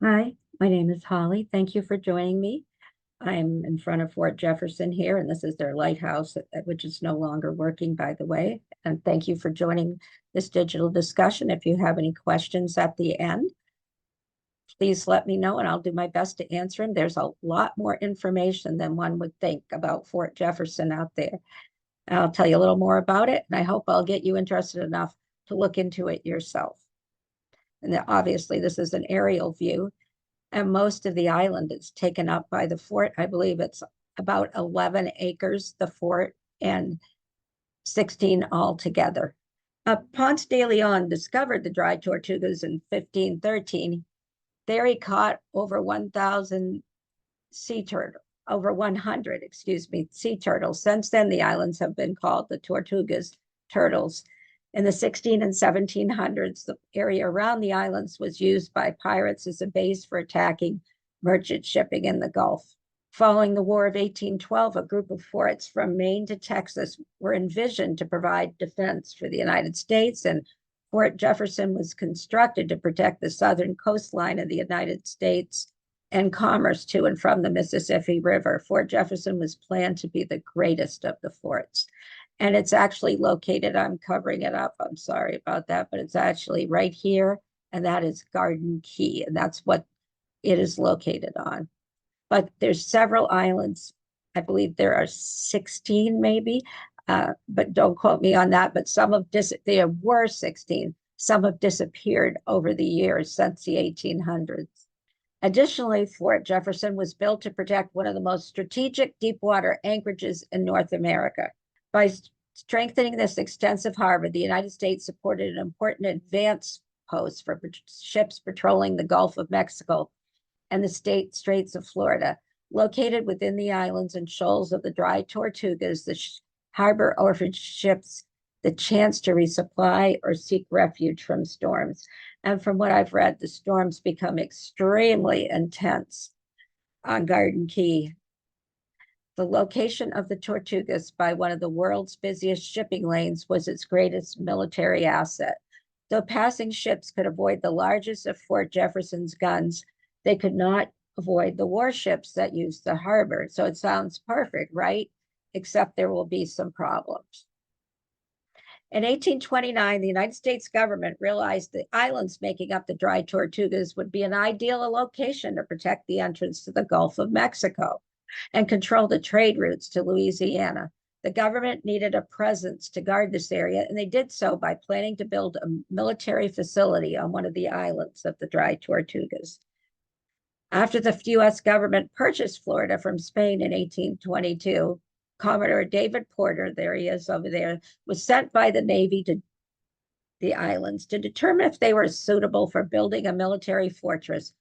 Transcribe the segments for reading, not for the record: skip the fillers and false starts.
Hi, my name is Holly. Thank you for joining me. I'm in front of Fort Jefferson here, and this is their lighthouse, which is no longer working, by the way. And thank you for joining this digital discussion. If you have any questions at the end, please let me know and I'll do my best to answer them. There's a lot more information than one would think about Fort Jefferson out there. I'll tell you a little more about it, and I hope I'll get you interested enough to look into it yourself. And obviously, this is an aerial view, and most of the island is taken up by the fort. I believe it's about 11 acres, the fort, and 16 altogether. Ponce de Leon discovered the dry Tortugas in 1513. There he caught over 1,000 sea turtle, over 100, sea turtles. Since then, the islands have been called the Tortugas turtles. In the 16 and 1700s, the area around the islands was used by pirates as a base for attacking merchant shipping in the Gulf. Following the War of 1812, a group of forts from Maine to Texas were envisioned to provide defense for the United States, and Fort Jefferson was constructed to protect the southern coastline of the United States and commerce to and from the Mississippi River. Fort Jefferson was planned to be the greatest of the forts. And it's actually located, I'm covering it up, I'm sorry about that, but it's actually right here, and that is Garden Key, and that's what it is located on. But there's several islands. I believe there are 16 maybe, but don't quote me on that. But there were 16. Some have disappeared over the years since the 1800s. Additionally, Fort Jefferson was built to protect one of the most strategic deep water anchorages in North America. By strengthening this extensive harbor, the United States supported an important advance post for ships patrolling the Gulf of Mexico and the Straits of Florida. Located within the islands and shoals of the dry Tortugas, the harbor offered ships the chance to resupply or seek refuge from storms. And from what I've read, the storms become extremely intense on Garden Key. The location of the Tortugas by one of the world's busiest shipping lanes was its greatest military asset. Though passing ships could avoid the largest of Fort Jefferson's guns, they could not avoid the warships that used the harbor. So it sounds perfect, right? Except there will be some problems. In 1829, the United States government realized the islands making up the dry Tortugas would be an ideal location to protect the entrance to the Gulf of Mexico and control the trade routes to Louisiana. The government needed a presence to guard this area, and they did so by planning to build a military facility on one of the islands of the dry Tortugas. After the U.S. government purchased Florida from Spain in 1822, Commodore David Porter, there he is over there, was sent by the Navy to the islands to determine if they were suitable for building a military fortress.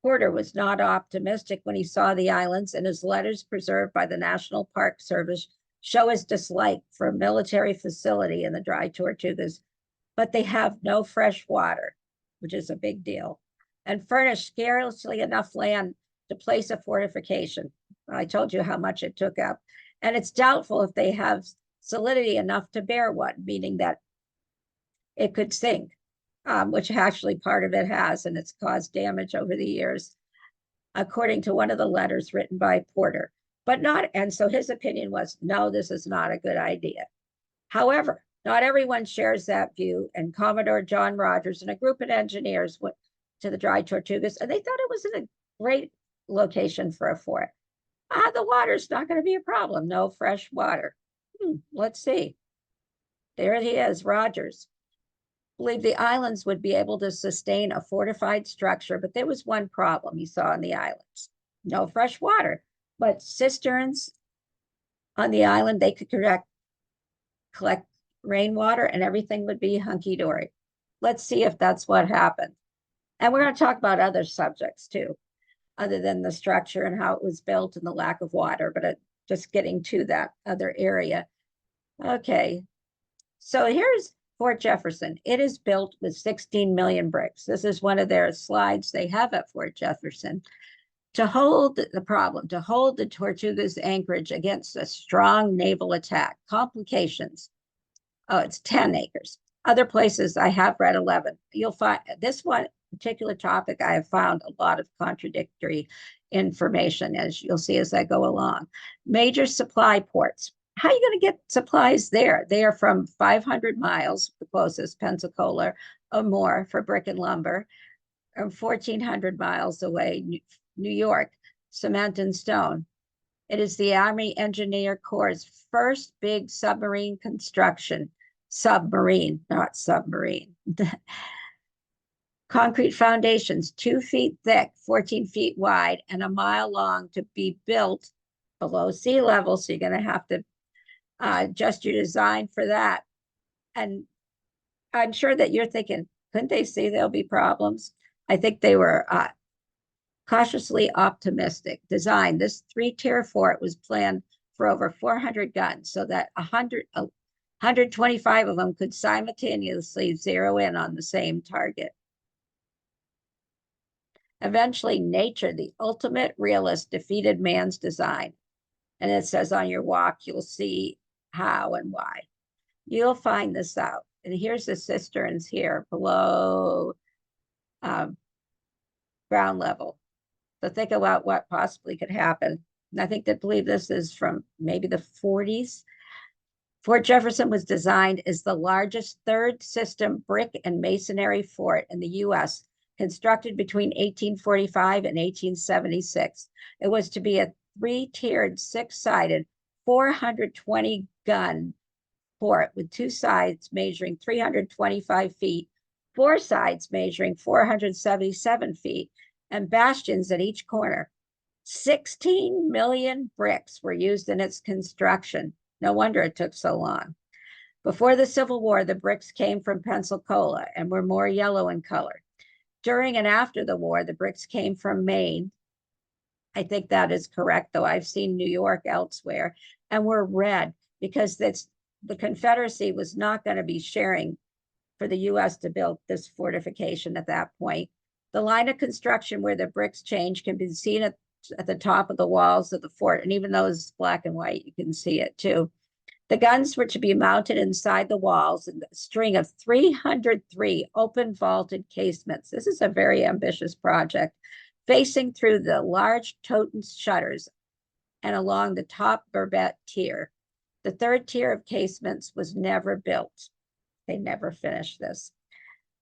Porter was not optimistic when he saw the islands, and his letters preserved by the National Park Service show his dislike for a military facility in the dry Tortugas, but they have no fresh water, which is a big deal, and furnish scarcely enough land to place a fortification. I told you how much it took up. And it's doubtful if they have solidity enough to bear one, meaning that it could sink, which actually part of it has, and it's caused damage over the years, according to one of the letters written by Porter. And so his opinion was, no, this is not a good idea. However, not everyone shares that view, and Commodore John Rogers and a group of engineers went to the dry Tortugas, and they thought it was in a great location for a fort. The water's not going to be a problem. No fresh water. Let's see. There he is, Rogers. Believed the islands would be able to sustain a fortified structure, but there was one problem he saw on the islands. No fresh water, but cisterns on the island, they could collect rainwater and everything would be hunky-dory. Let's see if that's what happened. And we're going to talk about other subjects too, other than the structure and how it was built and the lack of water, but just getting to that other area. Okay, so here's Fort Jefferson. It is built with 16 million bricks. This is one of their slides they have at Fort Jefferson. To hold the Tortugas anchorage against a strong naval attack. Complications. Oh, it's 10 acres. Other places I have read 11. You'll find this one particular topic, I have found a lot of contradictory information, as you'll see as I go along. Major supply ports. How are you going to get supplies there? They are from 500 miles, the closest, Pensacola, or more for brick and lumber, or 1,400 miles away, New York, cement and stone. It is the Army Engineer Corps' first big submarine construction. Submarine, not submarine. Concrete foundations, 2 feet thick, 14 feet wide, and a mile long to be built below sea level. So you're going to have to adjust your design for that. And I'm sure that you're thinking, couldn't they see there'll be problems? I think they were cautiously optimistic design. This 3-tier fort was planned for over 400 guns so that 125 of them could simultaneously zero in on the same target. Eventually, nature, the ultimate realist, defeated man's design. And it says on your walk, you'll see how and why. You'll find this out. And here's the cisterns here below ground level. So think about what possibly could happen. And I think they believe this is from maybe the 40s. Fort Jefferson was designed as the largest third system brick and masonry fort in the U.S., constructed between 1845 and 1876. It was to be a 3-tiered, 6-sided, 420-gun fort with 2 sides measuring 325 feet, 4 sides measuring 477 feet, and bastions at each corner. 16 million bricks were used in its construction. No wonder it took so long. Before the Civil War, the bricks came from Pensacola and were more yellow in color. During and after the war, the bricks came from Maine. I think that is correct, though I've seen New York elsewhere, and were red because the Confederacy was not going to be sharing for the U.S. to build this fortification at that point. The line of construction where the bricks change can be seen at the top of the walls of the fort, and even though it's black and white, you can see it too. The guns were to be mounted inside the walls in a string of 303 open vaulted casements. This is a very ambitious project, facing through the large totem shutters and along the top barbette tier. The 3rd tier of casements was never built. They never finished this.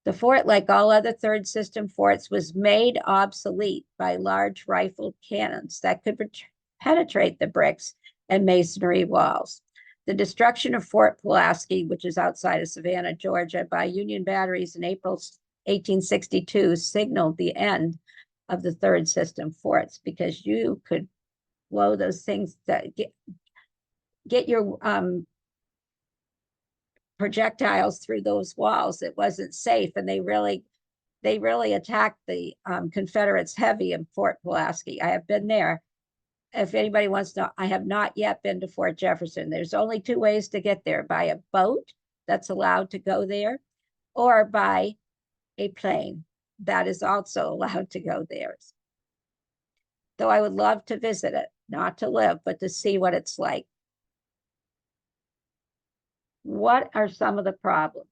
The fort, like all other third system forts, was made obsolete by large rifled cannons that could penetrate the bricks and masonry walls. The destruction of Fort Pulaski, which is outside of Savannah, Georgia, by Union batteries in April 1862 signaled the end of the third system forts, because you could blow those things that get your projectiles through those walls. It wasn't safe, and they really attacked the Confederates heavy in Fort Pulaski. I have been there. If anybody wants to know, I have not yet been to Fort Jefferson. There's only 2 ways to get there: by a boat that's allowed to go there, or by a plane that is also allowed to go there. Though I would love to visit it, not to live, but to see what it's like. What are some of the problems?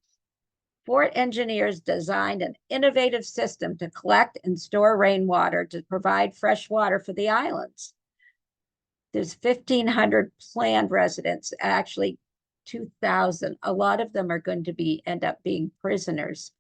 Fort engineers designed an innovative system to collect and store rainwater to provide fresh water for the islands. There's 1,500 planned residents, actually 2,000. A lot of them are going to end up being prisoners.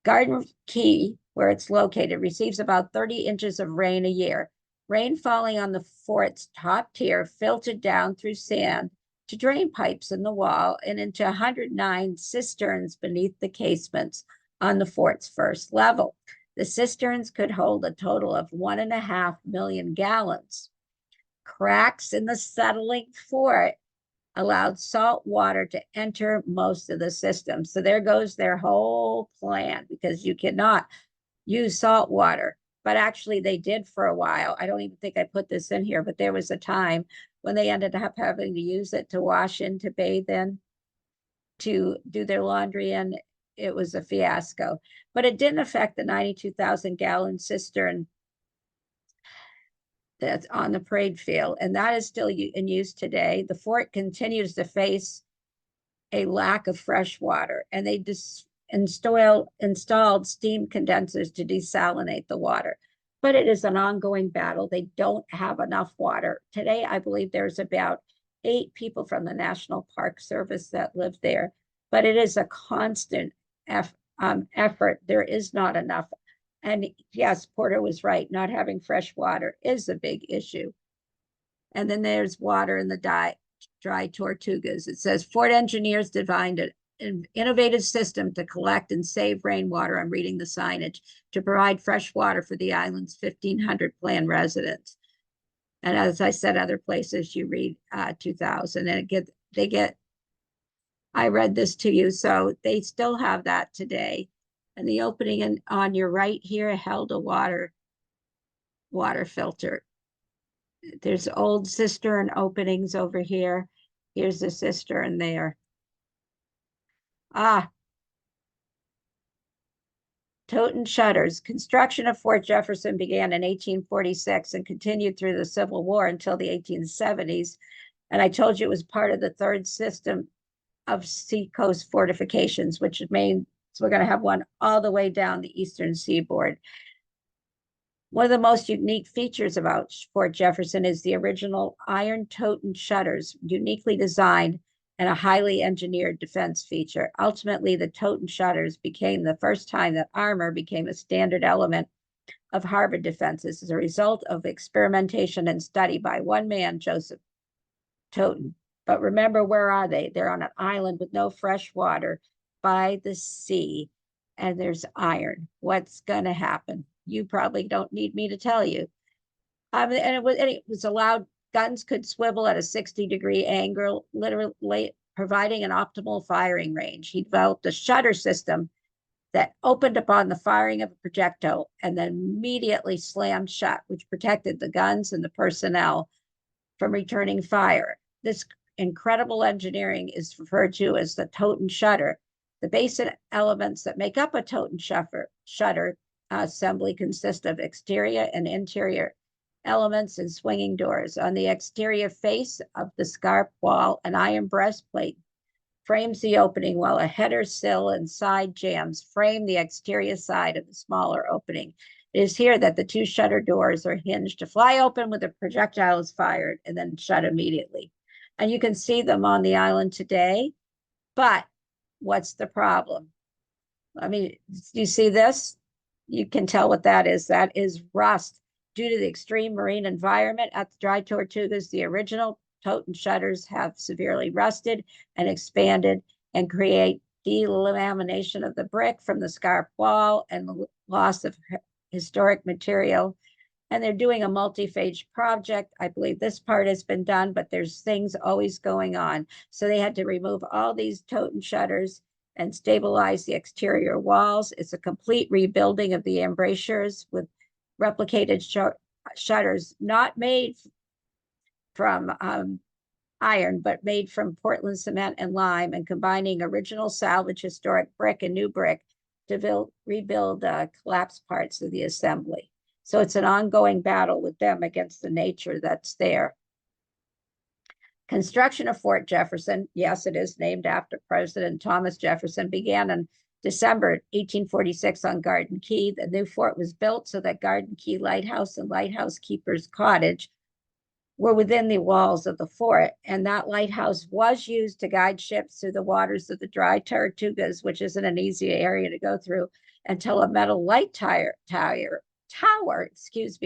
Garden Key, where it's located, receives about 30 inches of rain a year. Rain falling on the fort's top tier filtered down through sand to drain pipes in the wall and into 109 cisterns beneath the casements on the fort's first level. The cisterns could hold a total of 1.5 million gallons. Cracks in the settling fort allowed salt water to enter most of the system. So there goes their whole plan, because you cannot use salt water. But actually they did for a while. I don't even think I put this in here, but there was a time when they ended up having to use it to wash in, to bathe in, to do their laundry in. It was a fiasco. But it didn't affect the 92,000 gallon cistern that's on the parade field, and that is still in use today. The fort continues to face a lack of fresh water, and they installed steam condensers to desalinate the water. But it is an ongoing battle. They don't have enough water. Today, I believe there's about 8 people from the National Park Service that live there, but it is a constant effort. There is not enough. And yes, Porter was right. Not having fresh water is a big issue. And then there's water in the dry Tortugas. It says Fort engineers designed an innovative system to collect and save rainwater. I'm reading the signage to provide fresh water for the island's 1,500 planned residents. And as I said, other places you read 2000, and I read this to you, so they still have that today. And the opening on your right here held a water filter. There's old cistern openings over here. Here's the cistern there. Totten shutters. Construction of Fort Jefferson began in 1846 and continued through the Civil War until the 1870s. And I told you it was part of the third system of seacoast fortifications, which means we're going to have one all the way down the eastern seaboard. One of the most unique features about Fort Jefferson is the original iron Totten shutters, uniquely designed and a highly engineered defense feature. Ultimately, the Totten shutters became the first time that armor became a standard element of harbor defenses as a result of experimentation and study by one man, Joseph Totten. But remember, where are they? They're on an island with no fresh water by the sea, and there's iron. What's going to happen? You probably don't need me to tell you. And it was allowed, guns could swivel at a 60-degree angle, literally providing an optimal firing range. He developed a shutter system that opened upon the firing of a projectile and then immediately slammed shut, which protected the guns and the personnel from returning fire. This incredible engineering is referred to as the Totten shutter. The basic elements that make up a Totten shutter assembly consist of exterior and interior elements and swinging doors. On the exterior face of the scarp wall, an iron breastplate frames the opening, while a header sill and side jambs frame the exterior side of the smaller opening. It is here that the 2 shutter doors are hinged to fly open when the projectile is fired and then shut immediately. And you can see them on the island today. But what's the problem? I mean, you see this? You can tell what that is. That is rust. Due to the extreme marine environment at the dry Tortugas, the original Totten shutters have severely rusted and expanded and create delamination of the brick from the scarp wall and the loss of historic material. And they're doing a multi-phase project. I believe this part has been done, but there's things always going on. So they had to remove all these Totten shutters and stabilize the exterior walls. It's a complete rebuilding of the embrasures with replicated shutters, not made from iron, but made from Portland cement and lime, and combining original salvage historic brick and new brick to rebuild collapsed parts of the assembly. So it's an ongoing battle with them against the nature that's there. Construction of Fort Jefferson, yes, it is named after President Thomas Jefferson, began in December 1846 on Garden Key. The new fort was built so that Garden Key Lighthouse and Lighthouse Keeper's Cottage were within the walls of the fort, and that lighthouse was used to guide ships through the waters of the dry Tortugas, which isn't an easy area to go through, until a metal light tower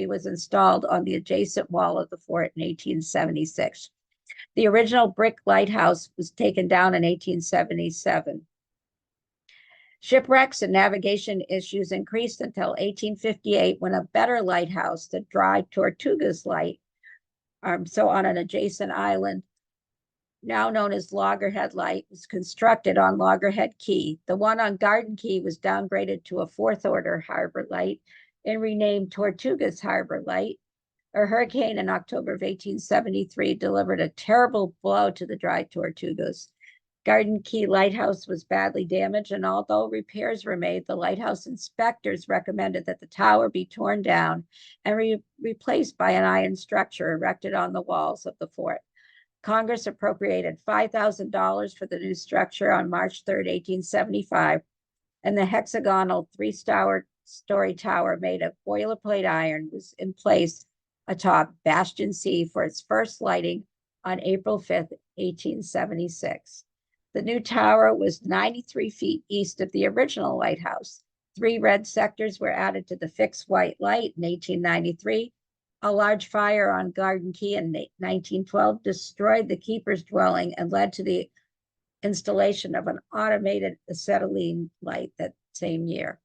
was installed on the adjacent wall of the fort in 1876. The original brick lighthouse was taken down in 1877. Shipwrecks and navigation issues increased until 1858, when a better lighthouse, the dry Tortugas Light, so on an adjacent island, now known as Loggerhead Light, was constructed on Loggerhead Key. The one on Garden Key was downgraded to a 4th order harbor light and renamed Tortugas Harbor Light. A hurricane in October of 1873 delivered a terrible blow to the dry Tortugas. Garden Key Lighthouse was badly damaged, and although repairs were made, the lighthouse inspectors recommended that the tower be torn down and replaced by an iron structure erected on the walls of the fort. Congress appropriated $5,000 for the new structure on March 3, 1875, and the hexagonal three-story tower made of boilerplate iron was in place atop Bastion C for its first lighting on April 5th, 1876. The new tower was 93 feet east of the original lighthouse. 3 red sectors were added to the fixed white light in 1893. A large fire on Garden Key in 1912 destroyed the keeper's dwelling and led to the installation of an automated acetylene light that same year.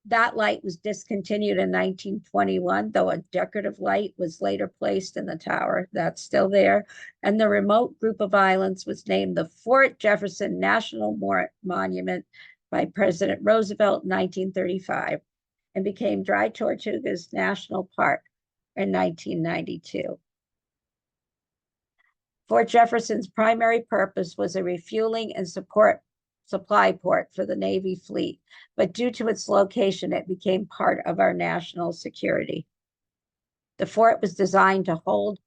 That light was discontinued in 1921, though a decorative light was later placed in the tower. That's still there. And the remote group of islands was named the Fort Jefferson National Monument by President Roosevelt in 1935 and became Dry Tortugas National Park in 1992. Fort Jefferson's primary purpose was a refueling and supply port for the Navy fleet, but due to its location, it became part of our national security. The fort was designed to hold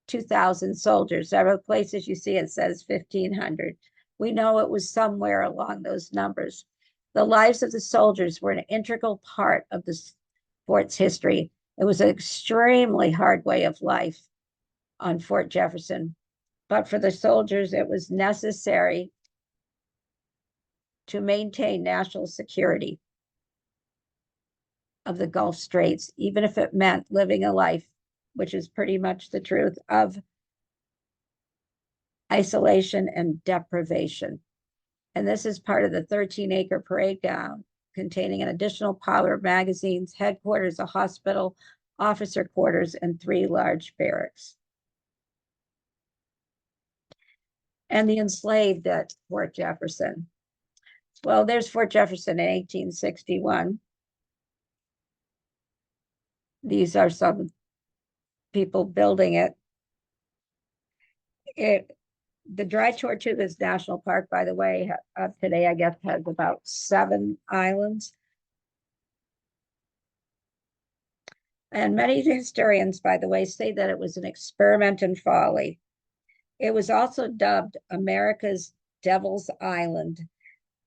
2,000 soldiers. Several places you see it says 1,500. We know it was somewhere along those numbers. The lives of the soldiers were an integral part of the fort's history. It was an extremely hard way of life on Fort Jefferson, but for the soldiers, it was necessary to maintain national security of the Gulf Straits, even if it meant living a life, which is pretty much the truth, of isolation and deprivation. And this is part of the 13-acre parade ground containing an additional pile of magazines, headquarters, a hospital, officer quarters, and 3 large barracks. And the enslaved at Fort Jefferson. Well, there's Fort Jefferson in 1861. These are some people building it. The Dry Tortugas National Park, by the way, today, I guess, has about 7 islands. And many historians, by the way, say that it was an experiment in folly. It was also dubbed America's Devil's Island.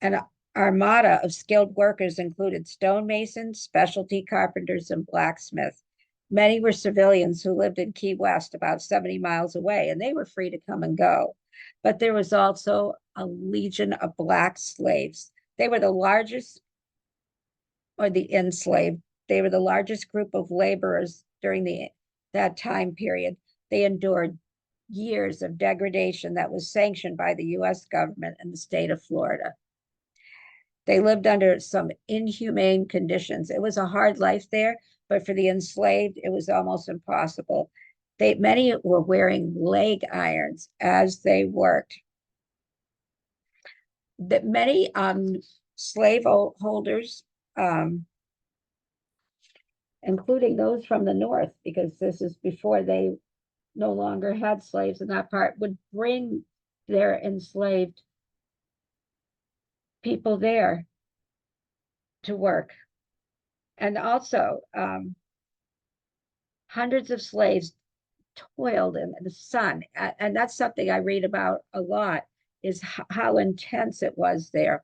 An armada of skilled workers included stonemasons, specialty carpenters, and blacksmiths. Many were civilians who lived in Key West, about 70 miles away, and they were free to come and go. But there was also a legion of black slaves. They were the largest, or the enslaved, they were the largest group of laborers during that time period. They endured years of degradation that was sanctioned by the U.S. government and the state of Florida. They lived under some inhumane conditions. It was a hard life there, but for the enslaved, it was almost impossible. Many were wearing leg irons as they worked. Many slave holders, including those from the North, because this is before they no longer had slaves in that part, would bring their enslaved people there to work. And also, hundreds of slaves toiled in the sun. And that's something I read about a lot, is how intense it was there.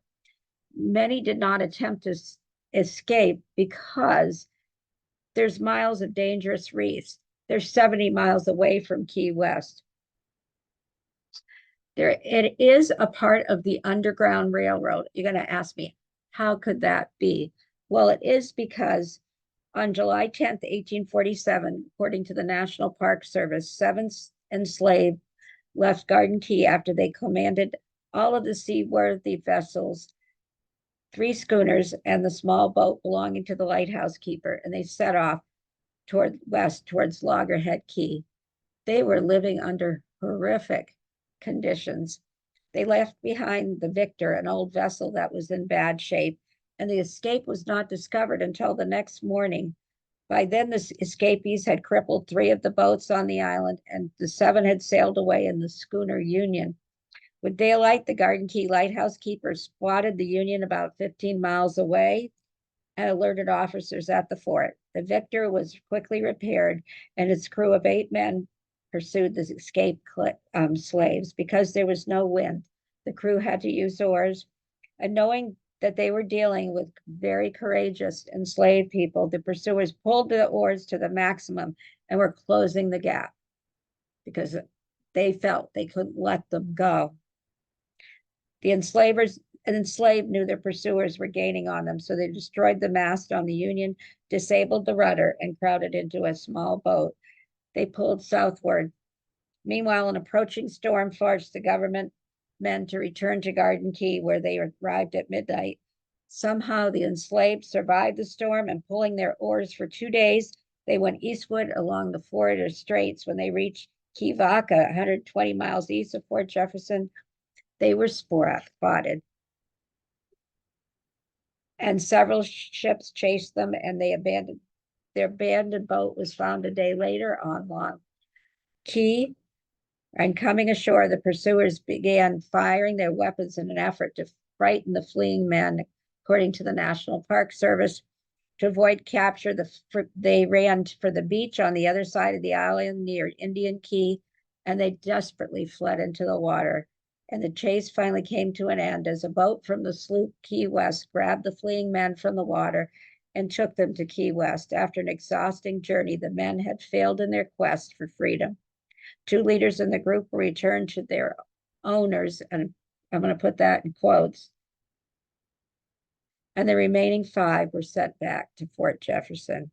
Many did not attempt to escape because there's miles of dangerous reefs. They're 70 miles away from Key West. It is a part of the Underground Railroad. You're going to ask me, how could that be? Well, it is because on July 10th, 1847, according to the National Park Service, 7 enslaved left Garden Key after they commanded all of the seaworthy vessels, 3 schooners, and the small boat belonging to the lighthouse keeper, and they set off towards Loggerhead Key. They were living under horrific conditions. They left behind the Victor, an old vessel that was in bad shape, and the escape was not discovered until the next morning. By then, the escapees had crippled 3 of the boats on the island, and the 7 had sailed away in the schooner Union. With daylight, the Garden Key lighthouse keeper spotted the Union about 15 miles away and alerted officers at the fort. The Victor was quickly repaired, and its crew of 8 men pursued the escaped slaves. Because there was no wind, the crew had to use oars. And knowing that they were dealing with very courageous enslaved people, the pursuers pulled the oars to the maximum and were closing the gap because they felt they couldn't let them go. The enslaved knew their pursuers were gaining on them, so they destroyed the mast on the Union, disabled the rudder, and crowded into a small boat. They pulled southward. Meanwhile, an approaching storm forced the government men to return to Garden Key, where they arrived at midnight. Somehow, the enslaved survived the storm, and pulling their oars for 2 days, they went eastward along the Florida Straits. When they reached Key Vaca, 120 miles east of Fort Jefferson, they were spotted. And several ships chased them, and their abandoned boat was found a day later on Long Key. And coming ashore, the pursuers began firing their weapons in an effort to frighten the fleeing men. According to the National Park Service, to avoid capture, they ran for the beach on the other side of the island near Indian Key, and they desperately fled into the water. And the chase finally came to an end as a boat from the sloop Key West grabbed the fleeing men from the water and took them to Key West. After an exhausting journey, the men had failed in their quest for freedom. 2 leaders in the group were returned to their owners, and I'm going to put that in quotes, and the remaining 5 were sent back to Fort Jefferson.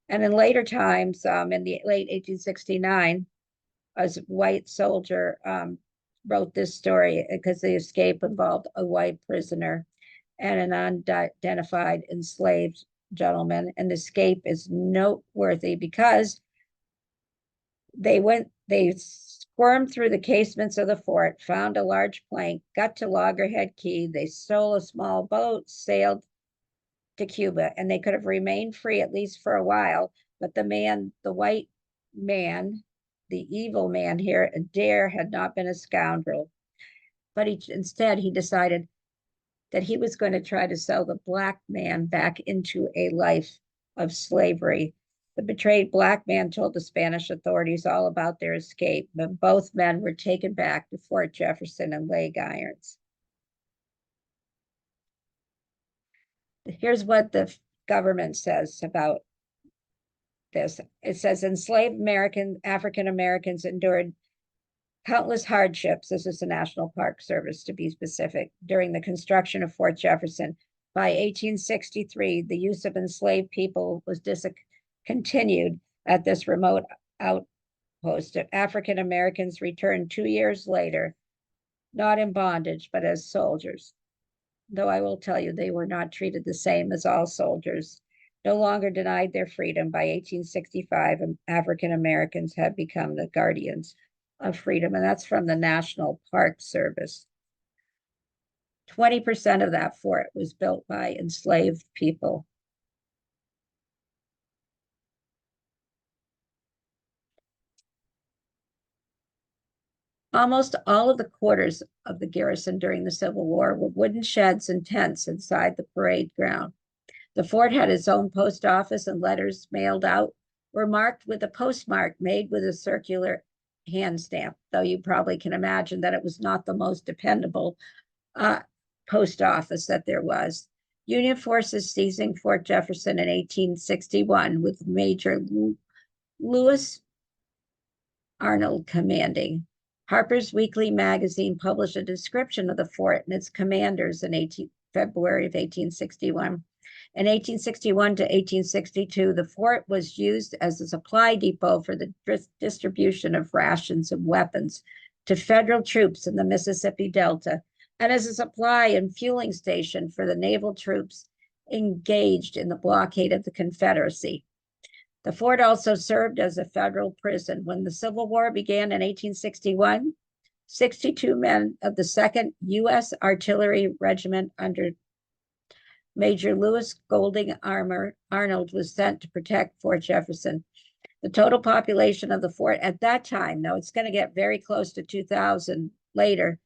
And in later times, in the late 1869, a white soldier wrote this story because the escape involved a white prisoner and an unidentified enslaved gentleman. And the escape is noteworthy because they squirmed through the casements of the fort, found a large plank, got to Loggerhead Key. They stole a small boat, sailed to Cuba, and they could have remained free at least for a while. But the white man, the evil man here, Adair, had not been a scoundrel. But instead, he decided that he was going to try to sell the black man back into a life of slavery. The betrayed black man told the Spanish authorities all about their escape, but both men were taken back to Fort Jefferson in leg irons. Here's what the government says about this. It says enslaved African Americans endured countless hardships. This is the National Park Service, to be specific, during the construction of Fort Jefferson. By 1863, the use of enslaved people was discontinued at this remote outpost. African Americans returned 2 years later, not in bondage, but as soldiers. Though I will tell you, they were not treated the same as all soldiers. No longer denied their freedom, by 1865, African Americans had become the guardians of freedom, and that's from the National Park Service. 20% of that fort was built by enslaved people. Almost all of the quarters of the garrison during the Civil War were wooden sheds and tents inside the parade ground. The fort had its own post office, and letters mailed out were marked with a postmark made with a circular hand stamp, though you probably can imagine that it was not the most dependable post office that there was. Union forces seizing Fort Jefferson in 1861, with Major Lewis Arnold commanding. Harper's Weekly magazine published a description of the fort and its commanders in February of 1861. In 1861 to 1862, the fort was used as a supply depot for the distribution of rations and weapons to federal troops in the Mississippi Delta, and as a supply and fueling station for the naval troops engaged in the blockade of the Confederacy. The fort also served as a federal prison. When the Civil War began in 1861, 62 men of the 2nd U.S. Artillery Regiment under Major Lewis Golding Arnold was sent to protect Fort Jefferson. The total population of the fort at that time, now it's going to get very close to 2,000 later,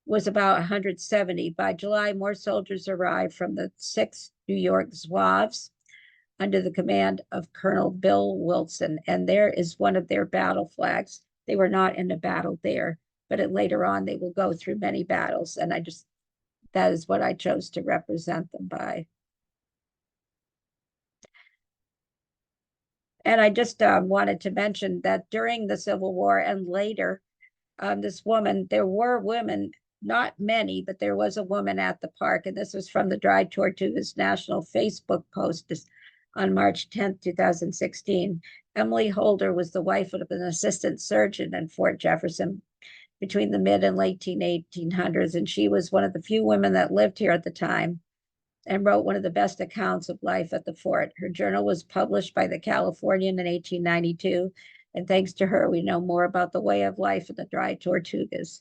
was about 170. By July, more soldiers arrived from the 6th New York Zouaves under the command of Colonel Bill Wilson, and there is one of their battle flags. They were not in a battle there, but later on they will go through many battles. And that is what I chose to represent them by. And I just wanted to mention that during the Civil War and later, there were women, not many, but there was a woman at the park. And this was from the Dry Tortugas National Facebook post on March 10th, 2016. Emily Holder was the wife of an assistant surgeon in Fort Jefferson between the mid and late 1800s. And she was one of the few women that lived here at the time and wrote one of the best accounts of life at the fort. Her journal was published by the Californian in 1892. And thanks to her, we know more about the way of life in the Dry Tortugas.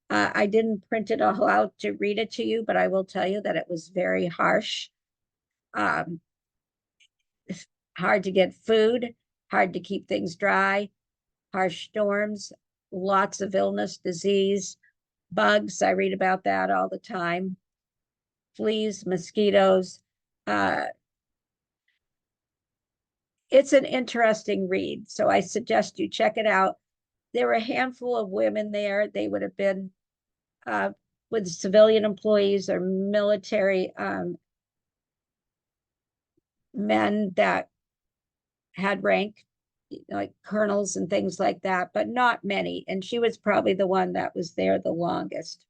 I didn't print it all out to read it to you, but I will tell you that it was very harsh. Hard to get food, hard to keep things dry, harsh storms, lots of illness, disease, bugs. I read about that all the time. Fleas, mosquitoes. It's an interesting read, so I suggest you check it out. There were a handful of women there. They would have been with civilian employees or military men that had rank, like colonels and things like that, but not many. And she was probably the one that was there the longest.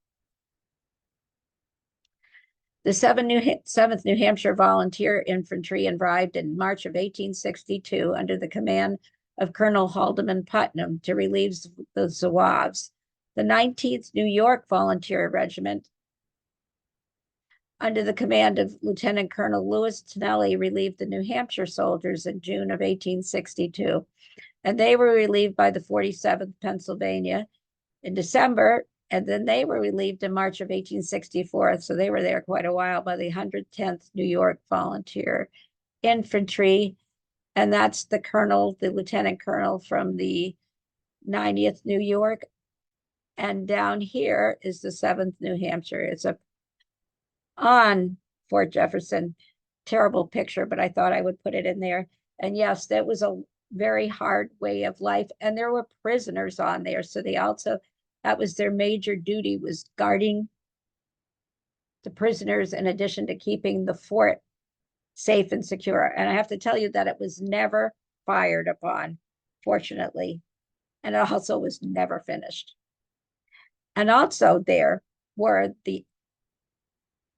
The 7th New Hampshire Volunteer Infantry arrived in March of 1862 under the command of Colonel Haldeman Putnam to relieve the Zouaves. The 19th New York Volunteer Regiment, under the command of Lieutenant Colonel Lewis Tennelly, relieved the New Hampshire soldiers in June of 1862, and they were relieved by the 47th Pennsylvania in December, and then they were relieved in March of 1864, so they were there quite a while, by the 110th New York Volunteer Infantry, and that's the lieutenant colonel from the 90th New York. And down here is the 7th New Hampshire. It's on Fort Jefferson. Terrible picture, but I thought I would put it in there. And yes, that was a very hard way of life. And there were prisoners on there. So that was their major duty, was guarding the prisoners in addition to keeping the fort safe and secure. And I have to tell you that it was never fired upon, fortunately. And it also was never finished. And also there were the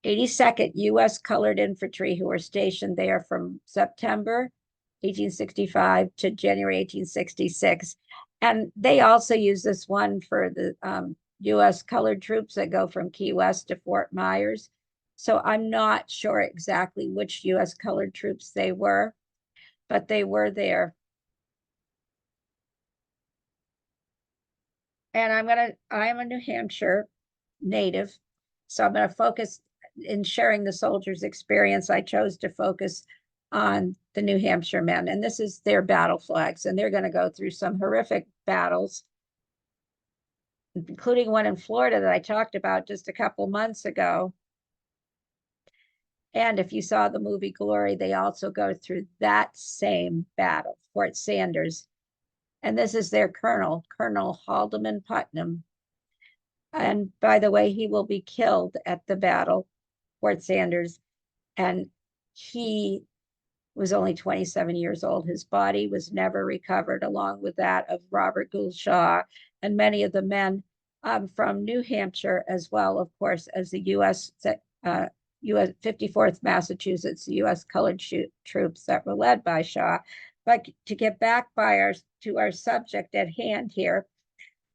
82nd U.S. Colored Infantry, who were stationed there from September 1865 to January 1866. And they also use this one for the U.S. colored troops that go from Key West to Fort Myers. So I'm not sure exactly which U.S. colored troops they were, but they were there. And I'm a New Hampshire native, so I'm going to focus in sharing the soldiers' experience. I chose to focus on the New Hampshire men, and this is their battle flags, and they're going to go through some horrific battles, including one in Florida that I talked about just a couple months ago. And if you saw the movie Glory, they also go through that same battle, Fort Sanders. And this is their colonel, Colonel Haldeman Putnam. And by the way, he will be killed at the battle, Fort Sanders. And he was only 27 years old. His body was never recovered, along with that of Robert Gould Shaw and many of the men from New Hampshire, as well, of course, as the U.S. 54th Massachusetts, U.S. colored troops that were led by Shaw. But to get back to our subject at hand here,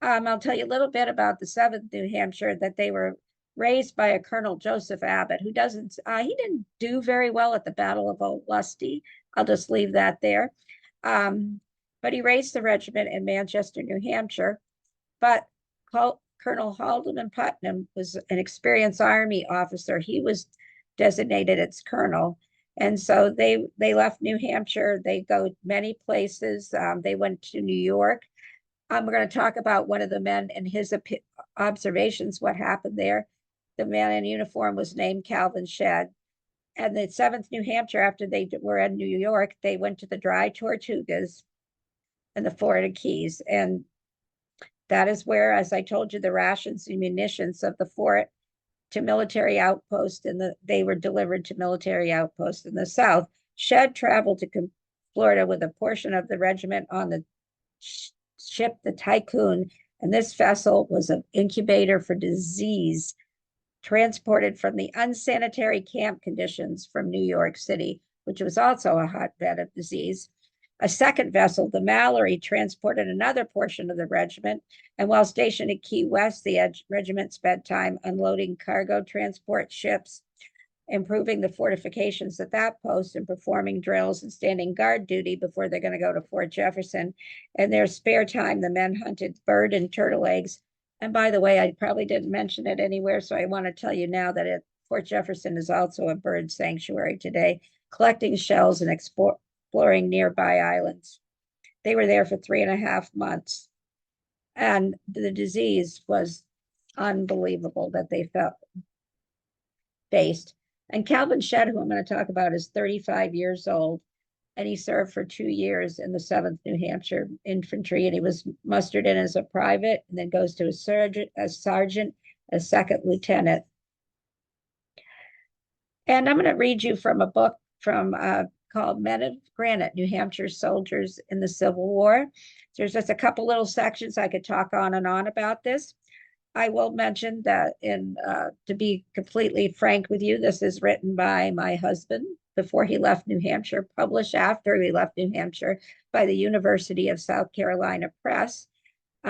I'll tell you a little bit about the 7th New Hampshire, that they were raised by a Colonel Joseph Abbott, who he didn't do very well at the Battle of Olustee. I'll just leave that there. But he raised the regiment in Manchester, New Hampshire. But Colonel Haldeman Putnam was an experienced Army officer. He was designated its colonel. And so they left New Hampshire. They go many places. They went to New York. We're going to talk about one of the men and his observations, what happened there. The man in uniform was named Calvin Shedd. And the 7th New Hampshire, after they were in New York, they went to the Dry Tortugas and the Florida Keys. And That is where, as I told you, the rations and munitions of the fort to military outposts they were delivered to military outposts in the South. Shedd traveled to Florida with a portion of the regiment on the ship, the Tycoon, and this vessel was an incubator for disease transported from the unsanitary camp conditions from New York City, which was also a hotbed of disease. A second vessel, the Mallory, transported another portion of the regiment, and while stationed at Key West, the regiment spent time unloading cargo transport ships, improving the fortifications at that post, and performing drills and standing guard duty before they're going to go to Fort Jefferson. In their spare time, the men hunted bird and turtle eggs. And by the way, I probably didn't mention it anywhere, so I want to tell you now that Fort Jefferson is also a bird sanctuary today, collecting shells and exploring nearby islands. They were there for 3.5 months. And the disease was unbelievable that they faced. And Calvin Shedd, who I'm going to talk about, is 35 years old, and he served for 2 years in the 7th New Hampshire Infantry, and he was mustered in as a private and then goes to a sergeant, a second lieutenant. And I'm going to read you from a book called Men of Granite, New Hampshire Soldiers in the Civil War. There's just a couple little sections I could talk on and on about this. I will mention that to be completely frank with you, this is written by my husband before he left New Hampshire, published after he left New Hampshire by the University of South Carolina Press,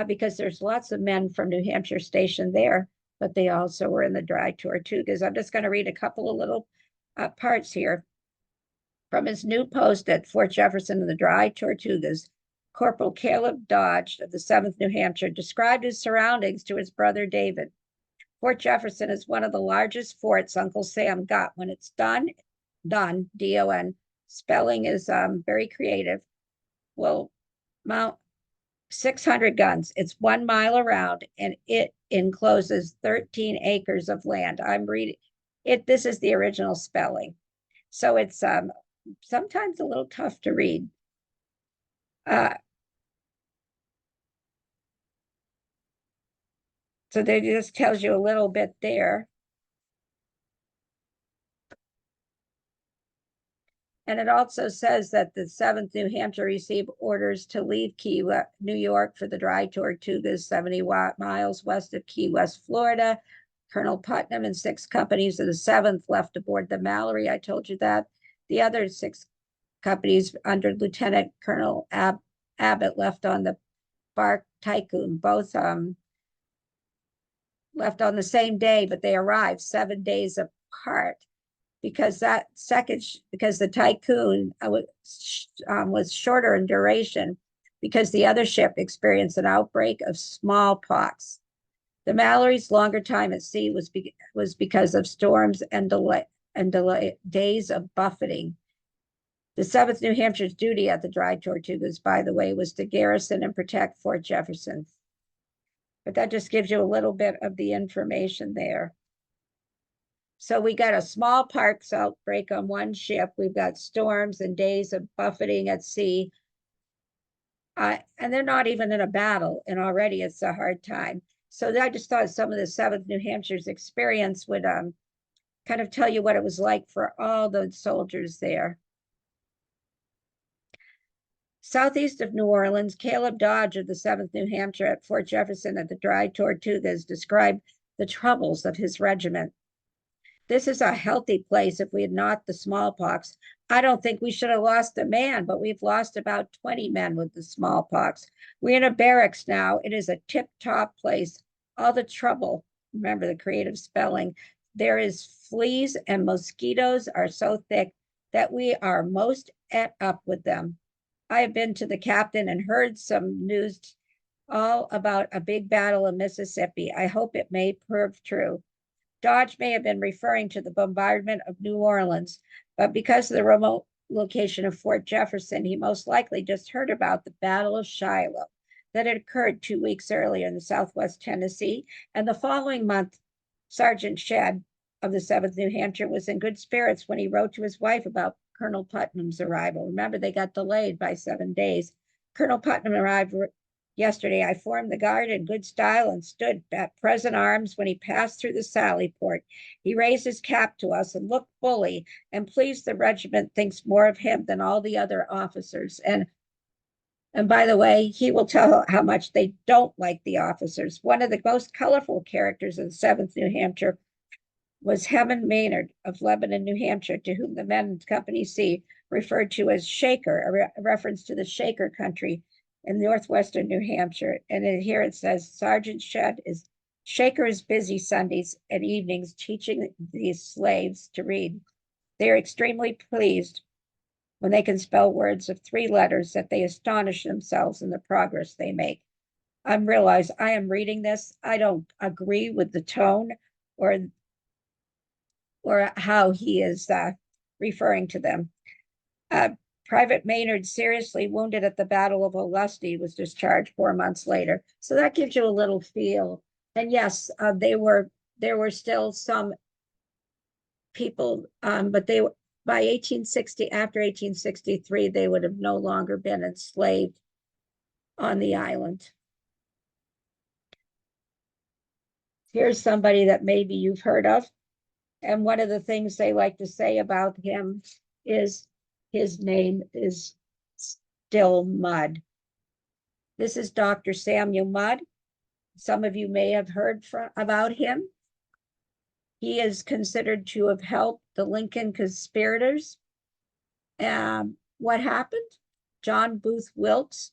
because there's lots of men from New Hampshire stationed there, but they also were in the dry Tortugas. I'm just going to read a couple of little parts here. From his new post at Fort Jefferson in the dry Tortugas, Corporal Caleb Dodge of the 7th New Hampshire described his surroundings to his brother David. Fort Jefferson is one of the largest forts Uncle Sam got. When it's done, D-O-N, spelling is very creative, will mount 600 guns. It's 1 mile around, and it encloses 13 acres of land. I'm reading it. This is the original spelling. So it's sometimes a little tough to read. So that just tells you a little bit there. And it also says that the 7th New Hampshire received orders to leave New York for the dry Tortugas, 70 miles west of Key West, Florida. Colonel Putnam and 6 companies of the 7th left aboard the Mallory. I told you that. The other 6 companies under Lieutenant Colonel Abbott left on the bark Tycoon, both left on the same day, but they arrived 7 days apart because the Tycoon was shorter in duration because the other ship experienced an outbreak of smallpox. The Mallory's longer time at sea was because of storms and days of buffeting. The 7th New Hampshire's duty at the dry Tortugas, by the way, was to garrison and protect Fort Jefferson. But that just gives you a little bit of the information there. So we got a smallpox outbreak on one ship. We've got storms and days of buffeting at sea. And they're not even in a battle, and already it's a hard time. So I just thought some of the 7th New Hampshire's experience would kind of tell you what it was like for all those soldiers there. Southeast of New Orleans, Caleb Dodge of the 7th New Hampshire at Fort Jefferson at the dry Tortugas described the troubles of his regiment. This is a healthy place if we had not the smallpox. I don't think we should have lost a man, but we've lost about 20 men with the smallpox. We're in a barracks now. It is a tip-top place. All the trouble, remember the creative spelling, there is fleas and mosquitoes are so thick that we are most et up with them. I have been to the captain and heard some news all about a big battle in Mississippi. I hope it may prove true. Dodge may have been referring to the bombardment of New Orleans, but because of the remote location of Fort Jefferson, he most likely just heard about the Battle of Shiloh that had occurred 2 weeks earlier in the Southwest Tennessee. And the following month, Sergeant Shedd of the 7th New Hampshire was in good spirits when he wrote to his wife about Colonel Putnam's arrival. Remember, they got delayed by 7 days. Colonel Putnam arrived Yesterday, I formed the guard in good style and stood at present arms when he passed through the sally port. He raised his cap to us and looked bully, and pleased the regiment thinks more of him than all the other officers. And by the way, he will tell how much they don't like the officers. One of the most colorful characters in the 7th New Hampshire was Hammond Maynard of Lebanon, New Hampshire, to whom the men in Company C referred to as Shaker, a reference to the Shaker country in northwestern New Hampshire. And here it says, Sergeant Shaker is busy Sundays and evenings teaching these slaves to read. They are extremely pleased when they can spell words of 3 letters that they astonish themselves in the progress they make. I realize I am reading this. I don't agree with the tone or how he is referring to them. Private Maynard, seriously wounded at the Battle of Olustee, was discharged 4 months later. So that gives you a little feel. And yes, there were still some people, but they were by 1860, after 1863, they would have no longer been enslaved on the island. Here's somebody that maybe you've heard of. And one of the things they like to say about him is his name is still Mudd. This is Dr. Samuel Mudd. Some of you may have heard about him. He is considered to have helped the Lincoln conspirators. What happened? John Booth Wilkes,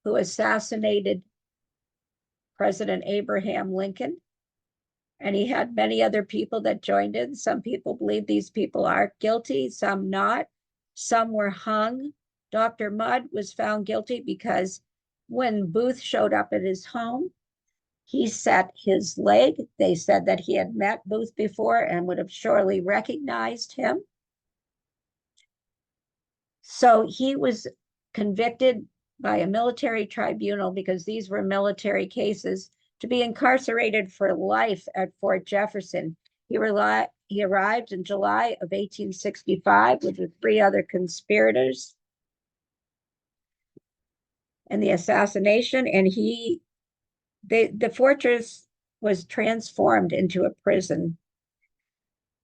who assassinated President Abraham Lincoln, and he had many other people that joined in. Some people believe these people are guilty, some not. Some were hung. Dr. Mudd was found guilty because when Booth showed up at his home, he set his leg. They said that he had met Booth before and would have surely recognized him. So he was convicted by a military tribunal, because these were military cases, to be incarcerated for life at Fort Jefferson. He arrived in July of 1865 with the 3 other conspirators and the assassination, and the fortress was transformed into a prison.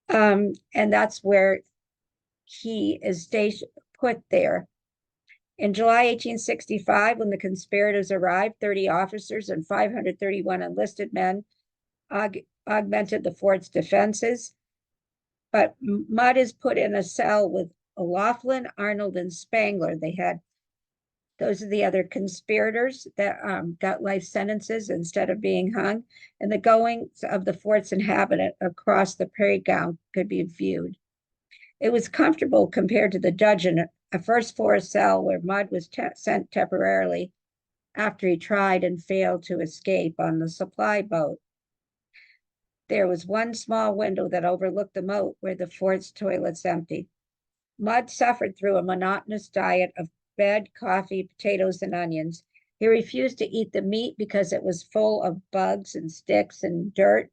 And that's where he is put there. In July 1865, when the conspirators arrived, 30 officers and 531 enlisted men augmented the fort's defenses. But Mudd is put in a cell with O'Laughlin, Arnold, and Spangler. Those are the other conspirators that got life sentences instead of being hung. And the goings of the fort's inhabitant across the prairie ground could be viewed. It was comfortable compared to the dungeon, a first floor cell where Mudd was sent temporarily after he tried and failed to escape on the supply boat. There was one small window that overlooked the moat where the fort's toilets emptied. Mudd suffered through a monotonous diet of bread, coffee, potatoes, and onions. He refused to eat the meat because it was full of bugs and sticks and dirt.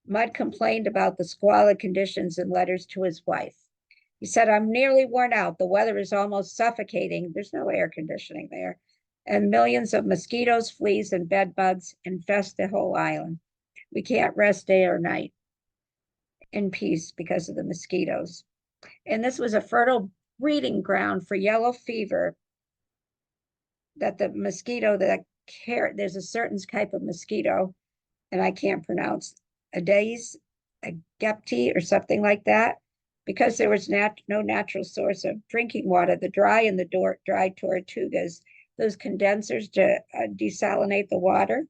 Mudd complained about the squalid conditions in letters to his wife. He said, I'm nearly worn out. The weather is almost suffocating. There's no air conditioning there. And millions of mosquitoes, fleas, and bed bugs infest the whole island. We can't rest day or night in peace because of the mosquitoes. And this was a fertile breeding ground for yellow fever, that the mosquito there's a certain type of mosquito, and I can't pronounce, Aegypti or something like that, because there was no natural source of drinking water. The dry and the dry Tortugas, those condensers to desalinate the water.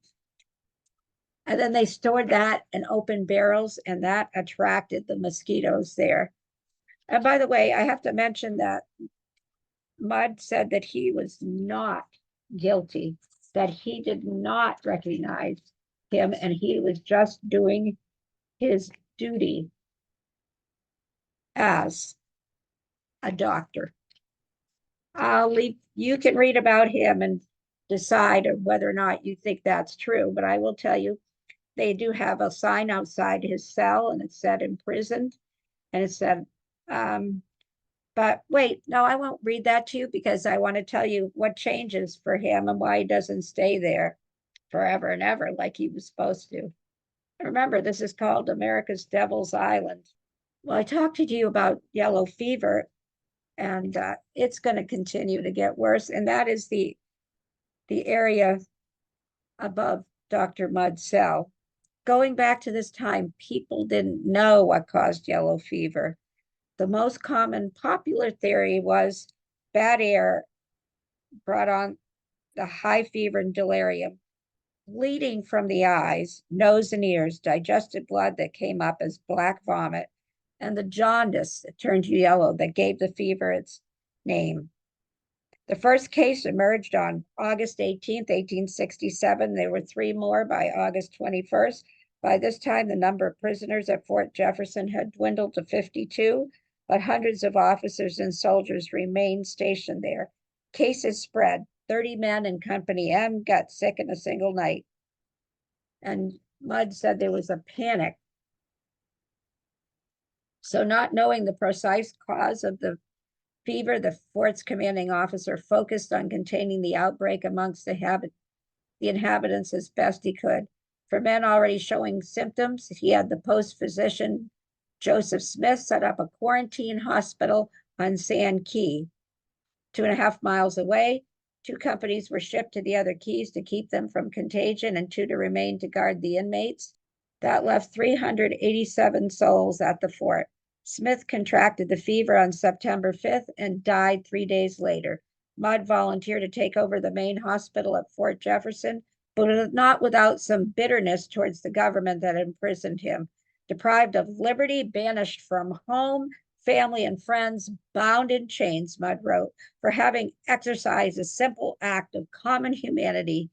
And then they stored that in open barrels, and that attracted the mosquitoes there. And by the way, I have to mention that Mudd said that he was not guilty, that he did not recognize him, and he was just doing his duty as a doctor. You can read about him and decide whether or not you think that's true, but I will tell you, they do have a sign outside his cell, and it said imprisoned, and it said But wait, no, I won't read that to you because I want to tell you what changes for him and why he doesn't stay there forever and ever like he was supposed to. Remember, this is called America's Devil's Island. Well, I talked to you about yellow fever, and it's going to continue to get worse. And that is the area above Dr. Mudd's cell. Going back to this time, people didn't know what caused yellow fever. The most common popular theory was bad air brought on the high fever and delirium, bleeding from the eyes, nose, and ears, digested blood that came up as black vomit, and the jaundice that turned yellow that gave the fever its name. The first case emerged on August 18th, 1867. There were 3 more by August 21st. By this time, the number of prisoners at Fort Jefferson had dwindled to 52, but hundreds of officers and soldiers remained stationed there. Cases spread. 30 men in Company M got sick in a single night. And Mudd said there was a panic. So, not knowing the precise cause of the fever, the fort's commanding officer focused on containing the outbreak amongst the inhabitants as best he could. For men already showing symptoms, he had the post physician Joseph Smith set up a quarantine hospital on Sand Key. 2.5 miles away, 2 companies were shipped to the other keys to keep them from contagion and 2 to remain to guard the inmates. That left 387 souls at the fort. Smith contracted the fever on September 5th and died 3 days later. Mudd volunteered to take over the main hospital at Fort Jefferson, but not without some bitterness towards the government that imprisoned him. Deprived of liberty, banished from home, family, and friends, bound in chains, Mudd wrote, for having exercised a simple act of common humanity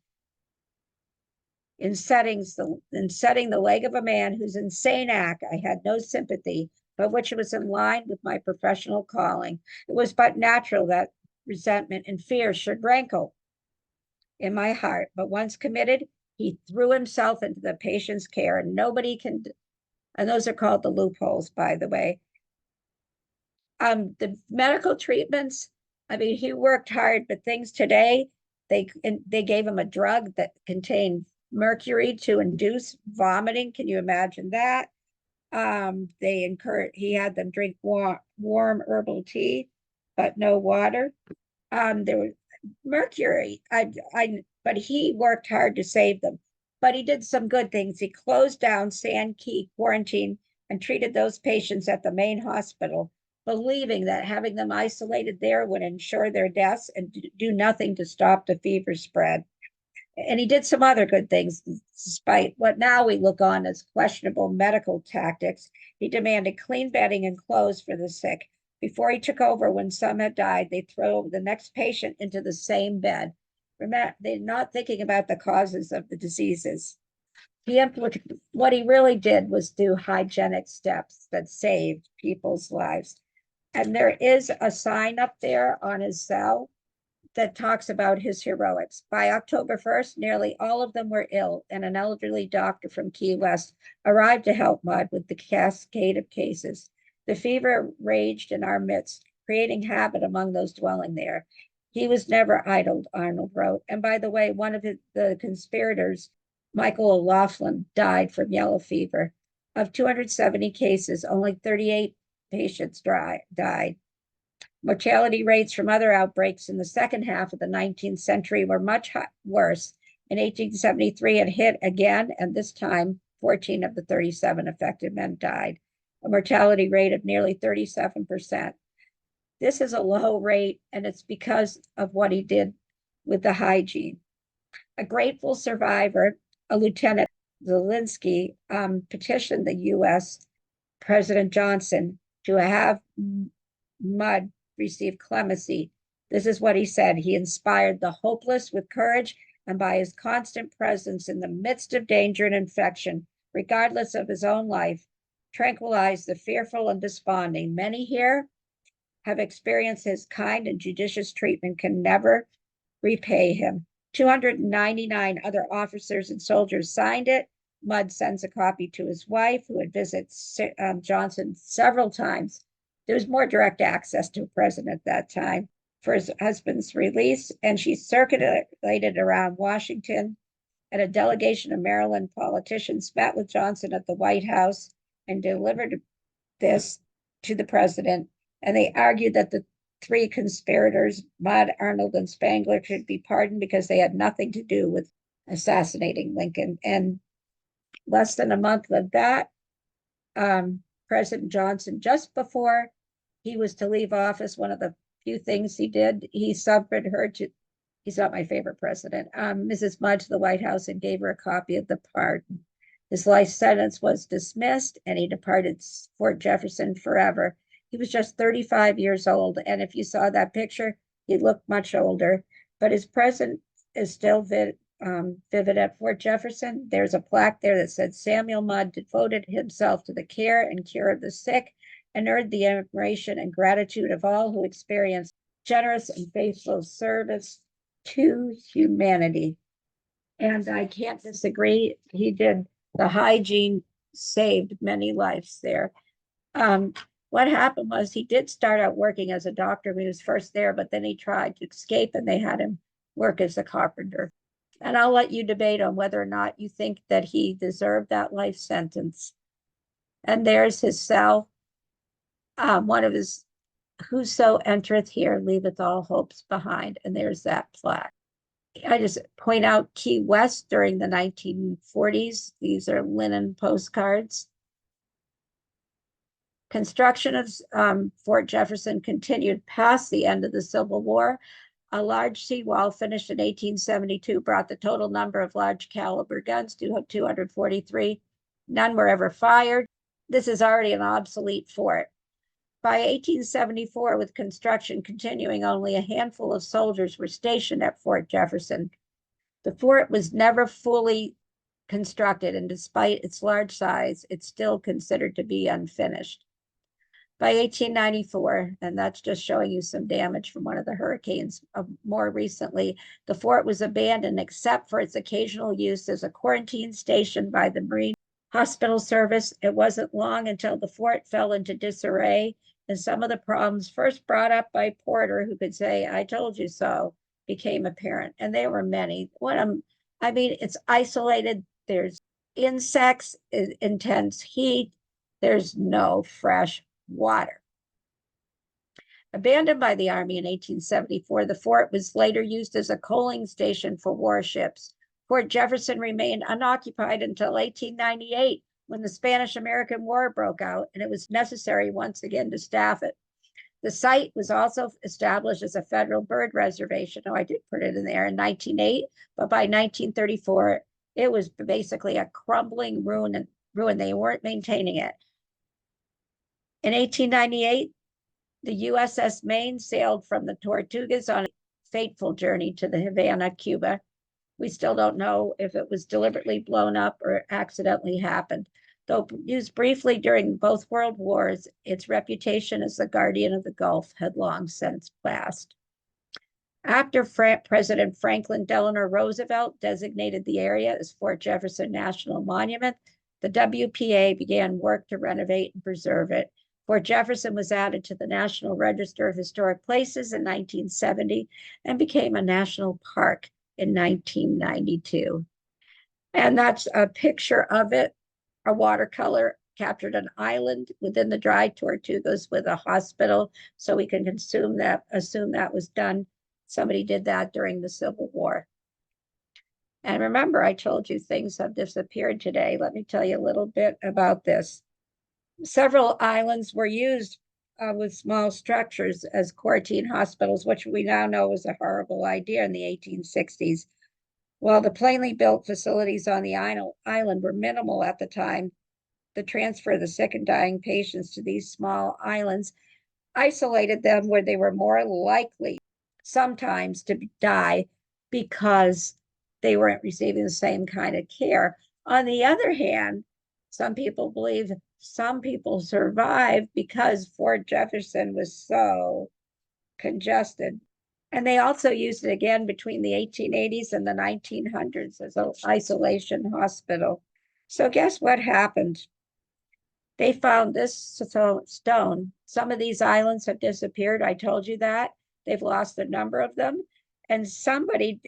in setting the leg of a man whose insane act I had no sympathy, but which was in line with my professional calling. It was but natural that resentment and fear should rankle in my heart, but once committed, he threw himself into the patient's care, and nobody can, and those are called the loopholes, by the way. The medical treatments, I mean, he worked hard, but things today, they gave him a drug that contained mercury to induce vomiting. Can you imagine that? He had them drink warm herbal tea, but no water. There was mercury. But he worked hard to save them. But he did some good things. He closed down Sand Key quarantine and treated those patients at the main hospital, believing that having them isolated there would ensure their deaths and do nothing to stop the fever spread. And he did some other good things, despite what now we look on as questionable medical tactics. He demanded clean bedding and clothes for the sick. Before he took over, when some had died, they throw the next patient into the same bed. Remember, they're not thinking about the causes of the diseases. What he really did was do hygienic steps that saved people's lives. And there is a sign up there on his cell that talks about his heroics. By October 1st, nearly all of them were ill, and an elderly doctor from Key West arrived to help Mudd with the cascade of cases. The fever raged in our midst, creating havoc among those dwelling there. He was never idle, Arnold wrote. And by the way, one of the conspirators, Michael O'Laughlin, died from yellow fever. Of 270 cases, only 38 patients died. Mortality rates from other outbreaks in the second half of the 19th century were much worse. In 1873, it hit again, and this time 14 of the 37 affected men died, a mortality rate of nearly 37%. This is a low rate, and it's because of what he did with the hygiene. A grateful survivor, a Lieutenant Zelinsky, petitioned the U.S. President Johnson to have Mudd receive clemency. This is what he said. He inspired the hopeless with courage, and by his constant presence in the midst of danger and infection, regardless of his own life, tranquilized the fearful and desponding. Many here have experienced his kind and judicious treatment can never repay him. 299 other officers and soldiers signed it. Mudd sends a copy to his wife, who had visited Johnson several times. there was more direct access to a president at that time for his husband's release, and she circulated around Washington, and a delegation of Maryland politicians met with Johnson at the White House and delivered this to the president. And they argued that the three conspirators, Maude, Arnold, and Spangler, should be pardoned because they had nothing to do with assassinating Lincoln. And less than a month of that, President Johnson, just before he was to leave office, one of the few things he did, he summoned her to, he's not my favorite president, Mrs. Mudd to the White House and gave her a copy of the pardon. His life sentence was dismissed and he departed Fort Jefferson forever. He was just 35 years old. And if you saw that picture, he looked much older, but his presence is still vivid at Fort Jefferson. There's a plaque there that said Samuel Mudd devoted himself to the care and cure of the sick and earned the admiration and gratitude of all who experienced generous and faithful service to humanity. And I can't disagree. He did. The hygiene saved many lives there. What happened was he did start out working as a doctor when he was first there, but then he tried to escape and they had him work as a carpenter. And I'll let you debate on whether or not you think that he deserved that life sentence. And there's his cell. One of his, whoso entereth here leaveth all hopes behind. And there's that plaque. I just point out Key West during the 1940s. These are linen postcards. Construction of Fort Jefferson continued past the end of the Civil War. A large seawall finished in 1872 brought the total number of large caliber guns to 243. None were ever fired. This is already an obsolete fort. By 1874, with construction continuing, only a handful of soldiers were stationed at Fort Jefferson. The fort was never fully constructed, and despite its large size, it's still considered to be unfinished. By 1894, and that's just showing you some damage from one of the hurricanes more recently, the fort was abandoned except for its occasional use as a quarantine station by the Marine Hospital Service. It wasn't long until the fort fell into disarray, and some of the problems first brought up by Porter, who could say, "I told you so," became apparent. And there were many. I mean, it's isolated. There's insects, intense heat. There's no fresh water. Abandoned by the Army in 1874, the fort was later used as a coaling station for warships. Fort Jefferson remained unoccupied until 1898, when the Spanish-American War broke out, and it was necessary once again to staff it. The site was also established as a federal bird reservation. Oh, I did put it in there in 1908, but by 1934, it was basically a crumbling ruin. They weren't maintaining it. In 1898, the USS Maine sailed from the Tortugas on a fateful journey to the Havana, Cuba. We still don't know if it was deliberately blown up or accidentally happened. Though used briefly during both World Wars, its reputation as the guardian of the Gulf had long since passed. After President Franklin Delano Roosevelt designated the area as Fort Jefferson National Monument, the WPA began work to renovate and preserve it. Fort Jefferson was added to the National Register of Historic Places in 1970 and became a national park in 1992. And that's a picture of it. A watercolor captured an island within the dry Tortugas with a hospital, so we can assume that was done. Somebody did that during the Civil War. And remember, I told you things have disappeared today. Let me tell you a little bit about this. Several islands were used with small structures as quarantine hospitals, which we now know was a horrible idea in the 1860s. While the plainly built facilities on the island were minimal at the time, the transfer of the sick and dying patients to these small islands isolated them where they were more likely sometimes to die because they weren't receiving the same kind of care. On the other hand, some people believe some people survived because Fort Jefferson was so congested. And they also used it again between the 1880s and the 1900s as an isolation hospital. So guess what happened? They found this stone. Some of these islands have disappeared. I told you that. They've lost a number of them. And somebody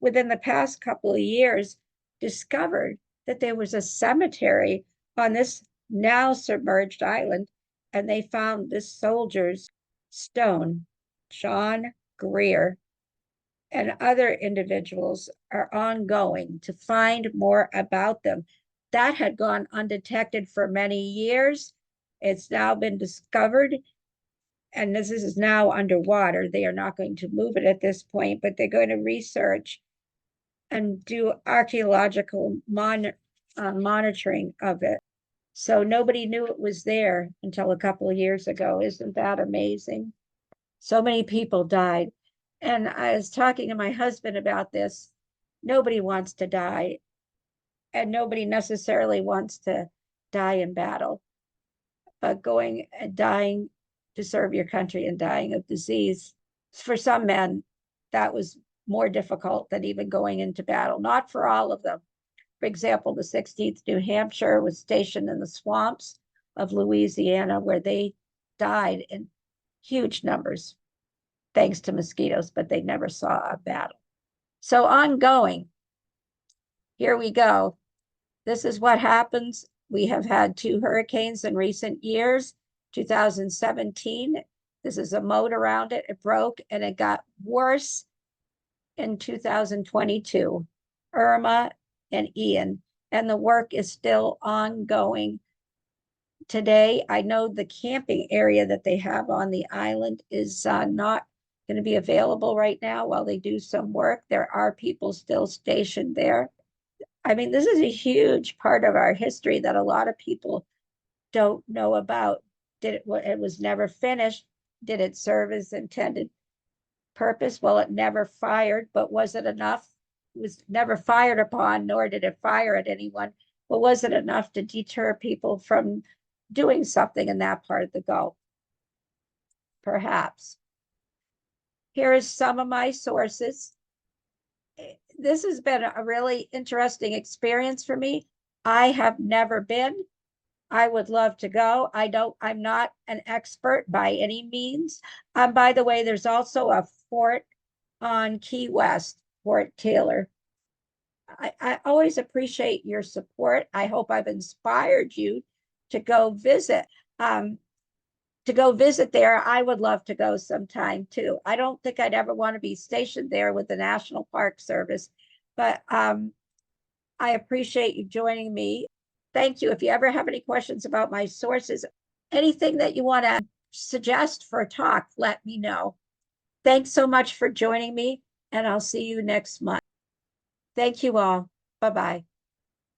within the past couple of years discovered that there was a cemetery on this now submerged island, and they found this soldier's stone. John Greer and other individuals are ongoing to find more about them. That had gone undetected for many years. It's now been discovered, and this is now underwater. They are not going to move it at this point, but they're going to research and do archaeological monitoring of it. So nobody knew it was there until a couple of years ago. Isn't that amazing? So many people died. And I was talking to my husband about this. Nobody wants to die, and nobody necessarily wants to die in battle, but going and dying to serve your country and dying of disease, for some men, that was more difficult than even going into battle. Not for all of them. For example, the 16th New Hampshire was stationed in the swamps of Louisiana, where they died in huge numbers thanks to mosquitoes, but they never saw a battle. So ongoing, here we go. This is what happens. We have had 2 hurricanes in recent years. 2017, this is a moat around it. It broke, and it got worse in 2022. Irma and Ian, and the work is still ongoing. Today, I know the camping area that they have on the island is not going to be available right now while they do some work. There are people still stationed there. I mean, this is a huge part of our history that a lot of people don't know about. It was never finished. Did it serve its intended purpose? Well, it never fired, but was it enough? It was never fired upon, nor did it fire at anyone. But was it enough to deter people from doing something in that part of the Gulf? Perhaps. Here is some of my sources. This has been a really interesting experience for me. I have never been. I would love to go. I'm not an expert by any means. By the way, there's also a fort on Key West, Fort Taylor. I always appreciate your support. I hope I've inspired you to go visit. There. I would love to go sometime too. I don't think I'd ever want to be stationed there with the National Park Service, but I appreciate you joining me. Thank you. If you ever have any questions about my sources, anything that you want to suggest for a talk, let me know. Thanks so much for joining me, and I'll see you next month. Thank you all. Bye-bye.